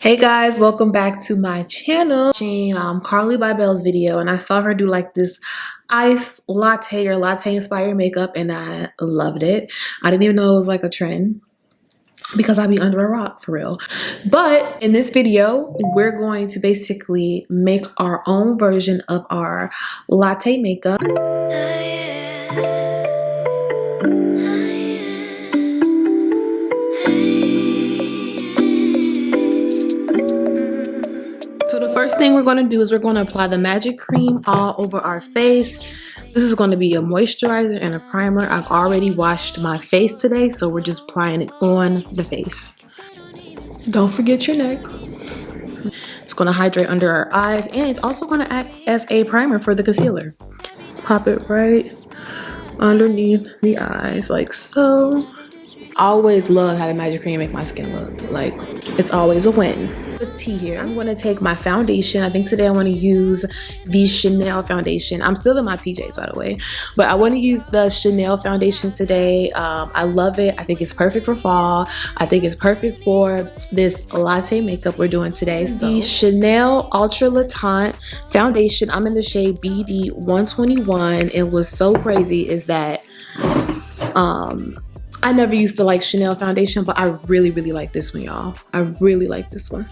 Hey guys, welcome back to my channel. Carly by Belle's video, and I saw her do like this ice latte or latte inspired makeup, and I loved it. I didn't even know it was like a trend because I'd be under a rock for real. But in this video, we're going to basically make our own version of our latte makeup. First thing we're going to do is we're going to apply the magic cream all over our face. This is going to be a moisturizer and a primer. I've already washed my face today, so we're just applying it on the face. Don't forget your neck. It's going to hydrate under our eyes, and it's also going to act as a primer for the concealer. Pop it right underneath the eyes like so. I always love how the magic cream make my skin look like it's always a win. With tea here, I'm going to take my foundation. I think today I want to use the Chanel foundation. I'm still in my PJs, by the way, but I want to use the Chanel foundation today. I love it. I think it's perfect for fall. I think it's perfect for this latte makeup we're doing today. So the Chanel Ultra Teint foundation, I'm in the shade BD 121. And what's so crazy is that I never used to like Chanel foundation, but I really like this one, y'all. I really like this one.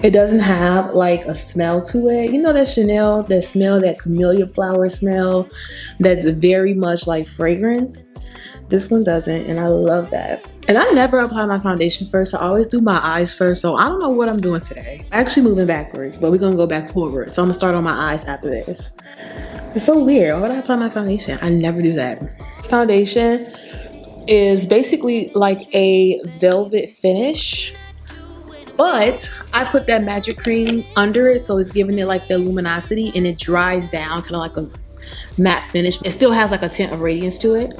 It doesn't have like a smell to it. You know that Chanel, that smell, that camellia flower smell, that's very much like fragrance. This one doesn't, and I love that. And I never apply my foundation first. I always do my eyes first, so I don't know what I'm doing today. Actually moving backwards, but we're gonna go back forward. So I'm gonna start on my eyes after this. It's so weird. Why would I apply my foundation? I never do that. This foundation is basically like a velvet finish, but I put that magic cream under it, so it's giving it like the luminosity, and it dries down kind of like a matte finish. It still has like a tint of radiance to it.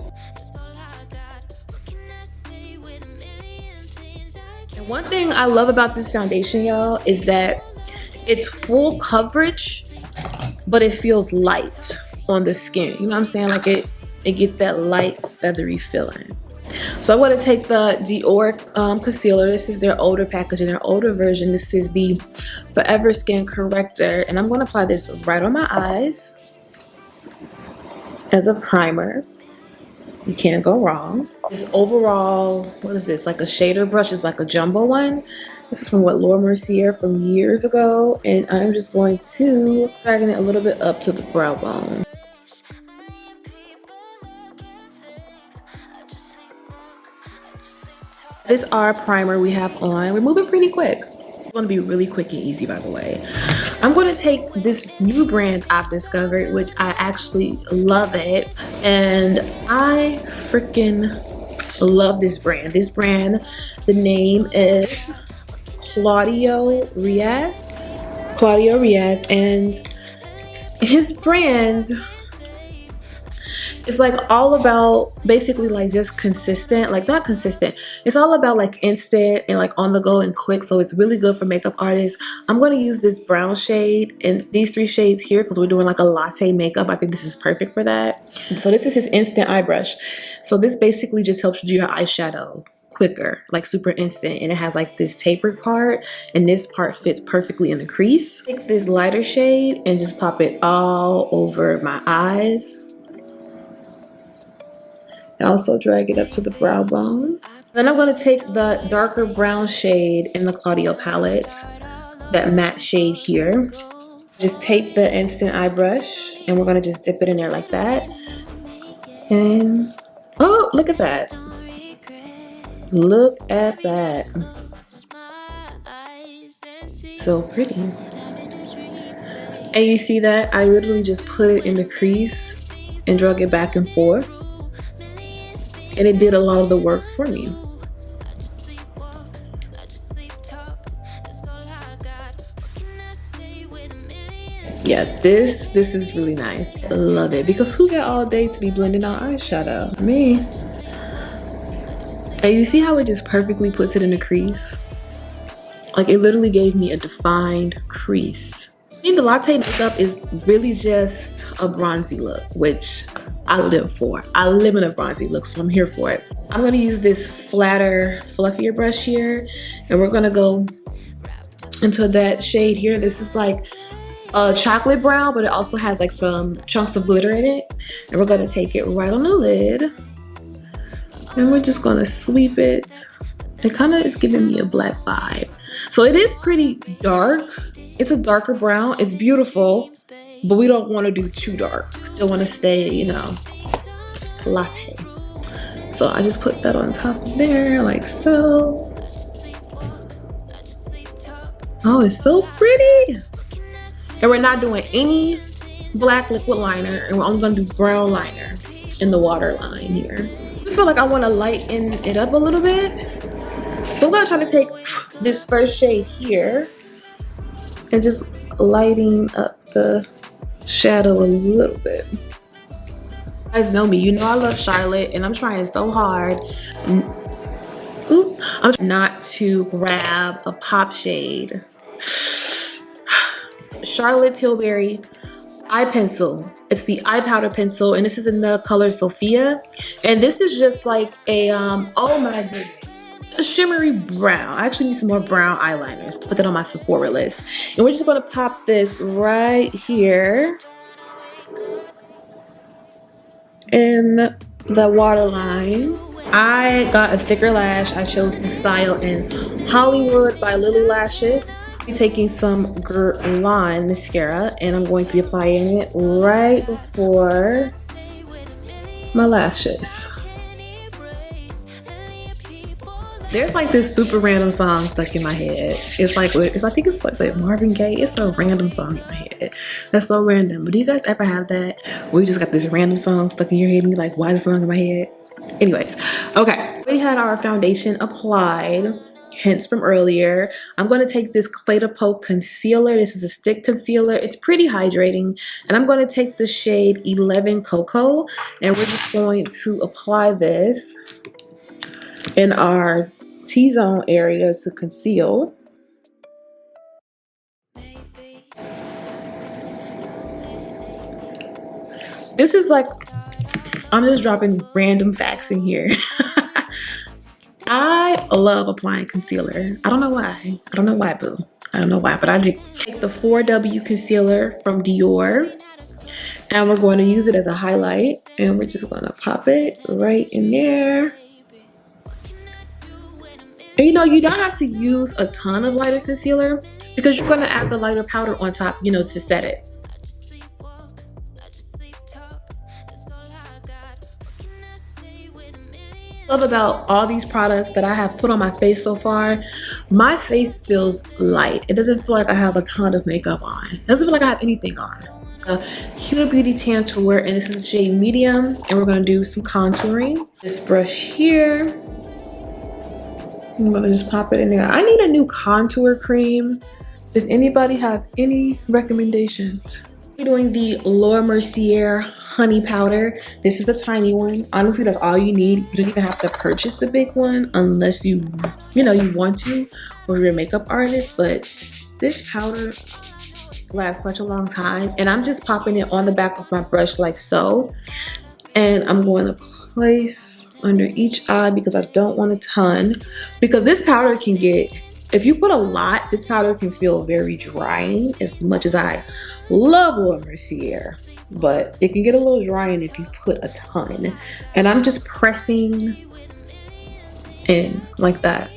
And one thing I love about this foundation, y'all, is that it's full coverage, but it feels light on the skin. You know what I'm saying? Like it gets that light feathery feeling. So I'm going to take the Dior concealer. This is their older packaging, their older version. This is the Forever Skin Corrector, and I'm going to apply this right on my eyes as a primer. You can't go wrong. This overall, what is this? Like a shader brush. It's like a jumbo one. This is from Laura Mercier from years ago, and I'm just going to dragging it a little bit up to the brow bone. This is our primer we have on. We're moving pretty quick. It's going to be really quick and easy, by the way. I'm going to take this new brand I've discovered, which I actually love it. And I freaking love this brand. This brand, the name is Claudio Riaz. Claudio Riaz, and his brand it's like all about basically like just consistent, like not consistent. It's all about like instant and like on the go and quick. So it's really good for makeup artists. I'm going to use this brown shade and these three shades here because we're doing like a latte makeup. I think this is perfect for that. And so this is his instant eye brush. So this basically just helps you do your eyeshadow quicker, like super instant, and it has like this tapered part, and this part fits perfectly in the crease. Take this lighter shade and just pop it all over my eyes. And also drag it up to the brow bone. Then I'm going to take the darker brown shade in the Claudio palette, that matte shade here. Just take the instant eye brush and we're going to just dip it in there like that. And oh, look at that. Look at that. So pretty. And you see that? I literally just put it in the crease and drag it back and forth. And it did a lot of the work for me. Yeah, this is really nice. I love it because who got all day to be blending out eyeshadow? Me. And you see how it just perfectly puts it in the crease? Like it literally gave me a defined crease. I mean, the latte makeup is really just a bronzy look, which I live for. I live in a bronzy look, so I'm here for it. I'm gonna use this flatter, fluffier brush here, and we're gonna go into that shade here. This is like a chocolate brown, but it also has like some chunks of glitter in it. And we're gonna take it right on the lid. And we're just gonna sweep it. It kind of is giving me a black vibe. So it is pretty dark. It's a darker brown. It's beautiful, but we don't want to do too dark. Still want to stay, you know, latte. So I just put that on top of there like so. Oh, it's so pretty. And we're not doing any black liquid liner, and we're only gonna do brown liner in the waterline here. I feel like I want to lighten it up a little bit. So I'm gonna try to take this first shade here and just lighting up the shadow a little bit. You guys know me, you know I love Charlotte, and I'm trying so hard I'm not to grab a pop shade. Charlotte Tilbury eye pencil. It's the eye powder pencil, and this is in the color Sophia. And this is just like a oh my goodness, a shimmery brown. I actually need some more brown eyeliners. Put that on my Sephora list. And we're just gonna pop this right here in the waterline. I got a thicker lash. I chose the style in Hollywood by Lilly Lashes. I'm taking some Guerlain Mascara, and I'm going to be applying it right before my lashes. There's like this super random song stuck in my head. It's like, I think it's like Marvin Gaye. It's a random song in my head. That's so random. But do you guys ever have that where you just got this random song stuck in your head and you're like, why is this song in my head? Anyways, okay. We had our foundation applied. Hints from earlier. I'm going to take this peau concealer. This is a stick concealer. It's pretty hydrating. And I'm going to take the shade 11 Cocoa. And we're just going to apply this in our T-zone area to conceal. This is like, I'm just dropping random facts in here. I love applying concealer. I don't know why. I don't know why, boo. I don't know why, but I just take the 4W concealer from Dior, and we're going to use it as a highlight, and we're just going to pop it right in there. And you know, you don't have to use a ton of lighter concealer because you're going to add the lighter powder on top, you know, to set it. Love about all these products that I have put on my face so far, my face feels light. It doesn't feel like I have a ton of makeup on. It doesn't feel like I have anything on. Huda Beauty Tantour, and this is shade medium, and we're gonna do some contouring. This brush here, I'm gonna just pop it in there. I need a new contour cream. Does anybody have any recommendations? We're doing the Mercier honey powder. This is the tiny one. Honestly, that's all you need. You don't even have to purchase the big one unless you want to, or you're a makeup artist. But this powder lasts such a long time, and I'm just popping it on the back of my brush like so. And I'm going to place under each eye because I don't want a ton, because this powder can get, if you put a lot, this powder can feel very drying. As much as I love Mercier, but it can get a little drying if you put a ton. And I'm just pressing in like that.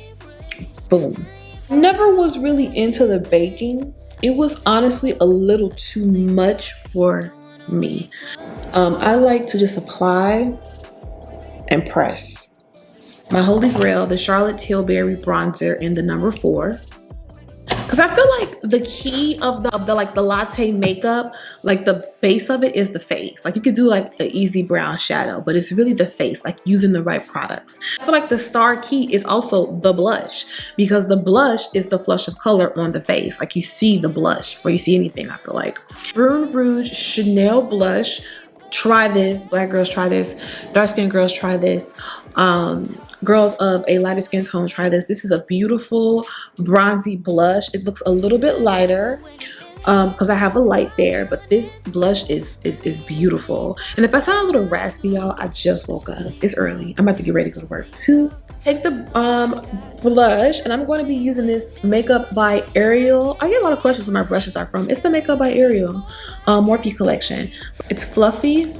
Boom. Never was really into the baking. It was honestly a little too much for me. I like to just apply and press. My holy grail, the Charlotte Tilbury bronzer in the number 4. Because I feel like the key of the like the latte makeup, like the base of it is the face. Like you could do like an easy brown shadow, but it's really the face, like using the right products. I feel like the star key is also the blush, because the blush is the flush of color on the face. Like you see the blush before you see anything, I feel like. Brune Rouge Chanel blush. Try this. Black girls, try this. Dark skin girls, try this. Girls of a lighter skin tone, try this. This is a beautiful bronzy blush. It looks a little bit lighter because I have a light there, but this blush is beautiful. And if I sound a little raspy, y'all, I just woke up. It's early. I'm about to get ready to go to work too. Take the blush, and I'm going to be using this Makeup by Ariel. I get a lot of questions where my brushes are from. It's the Makeup by Ariel Morphe collection. It's fluffy,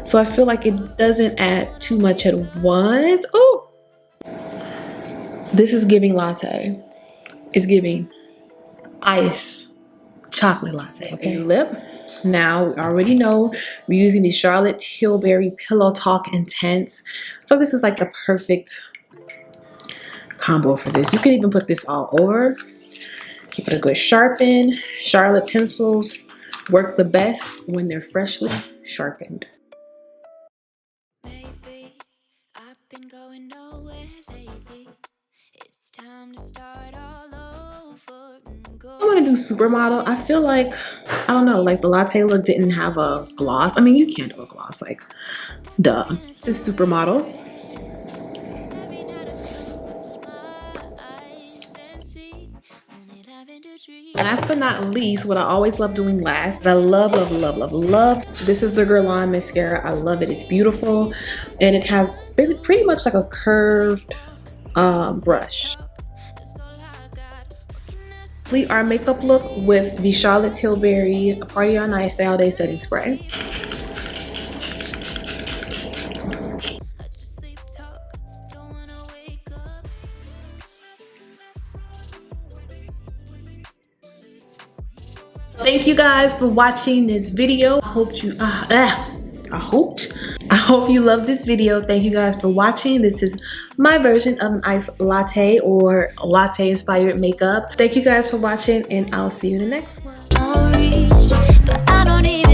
so I feel like it doesn't add too much at once. Oh, this is giving latte. It's giving ice chocolate latte. Okay, lip. Now, we already know we're using the Charlotte Tilbury Pillow Talk Intense. I feel this is like the perfect combo for this. You can even put this all over. Give it a good sharpen. Charlotte pencils work the best when they're freshly sharpened. Baby, I've been going nowhere lately. It's time to start all over and go. I'm gonna do Supermodel. I feel like, I don't know, like the Latte look didn't have a gloss. I mean, you can't do a gloss, like, duh. This is Supermodel. Every night I close my eyes and see only lavender trees. Last but not least, what I always love doing last is I love, love, love, love, love. This is the Guerlain Mascara. I love it. It's beautiful. And it has pretty much like a curved brush. Complete our makeup look with the Charlotte Tilbury Party on Ice All Day Setting Spray. Thank you guys for watching this video. I hope you love this video. Thank you guys for watching. This is my version of an iced latte or latte inspired makeup. Thank you guys for watching, and I'll see you in the next one. But I don't even